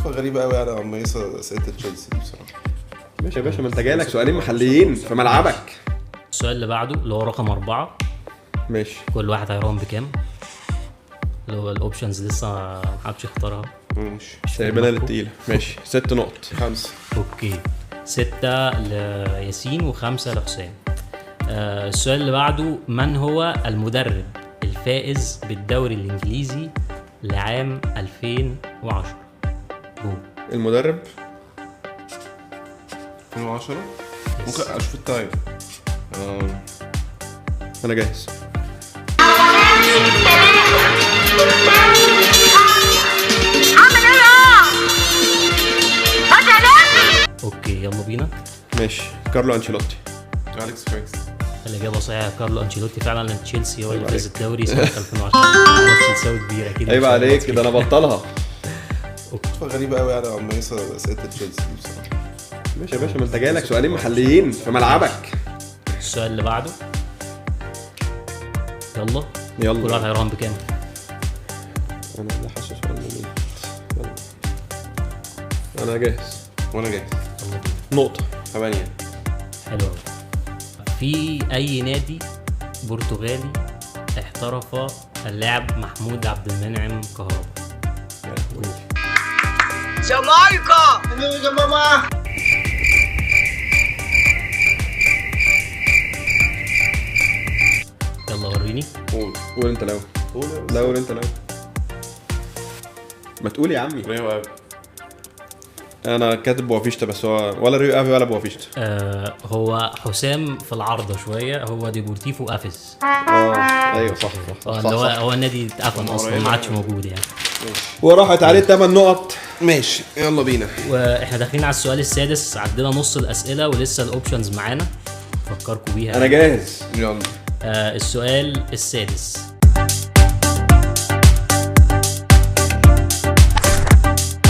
صدفة غريبة قوي يعني عم يوصل سيرة تشيلسي دي بصراحة. ماشي يا باشا، ما انت جايلك سؤالين محليين في ملعبك. السؤال اللي بعده اللي هو رقم 4. ماشي. كل واحد هيرون بكام؟ اللي هو الاوبشنز لسه محدش اختارها. ماشي. سايبنا للتقيلة. ماشي. 6 نقط. 5. اوكي 6 لياسين و5 لحسام. السؤال اللي بعده: من هو المدرب الفائز بالدوري الانجليزي لعام 2010؟ جو. المدرب 2010. ممكن اشوف التايم. انا جاهز. اوكي يلا بينا. ماشي. كارلو انشيلوتي. أليكس فريكس. الإجابة صحيحة، كارلو أنشيلوتي. فعلا تشيلسي هو اللي فاز الدوري سنة 2010. ماتش تساوي كبيرة كده. عيب عليك، ده انا بطلها. صدفة غريبة قوي يعني عم يوصل سيرة تشيلسي دي بصراحة. ماشي يا باشا، ما انت جايلك سؤالين محليين في ملعبك. السؤال اللي بعده يلا. يلا. كل واحد هيرهن بكام؟ انا اللي حاسس يلا. انا جاهز. وانا جاهز. يلا. نقطة. 8. حلو أوي. في أي نادي برتغالي احترف اللاعب محمود عبد المنعم كهربا؟ جامايكا. يلا وريني. قول انت الاول. لا قول انت الاول. ما تقول يا عمي. ريو اب. انا كاتب بوافيشتا بس هو ولا ريو افي ولا بوافيشتا. هو حسام في العارضة شوية. هو ديبورتيفو أفيس. ايوه صح. اللي هو النادي اتقفل أصلا، ما عادش موجود يعني. وراحت عليه 8 نقط. ماشي يلا بينا. واحنا داخلين على السؤال السادس. عدينا نص الأسئلة ولسه الأوبشنز معانا، فكركم بيها. انا جاهز. يلا. السؤال السادس: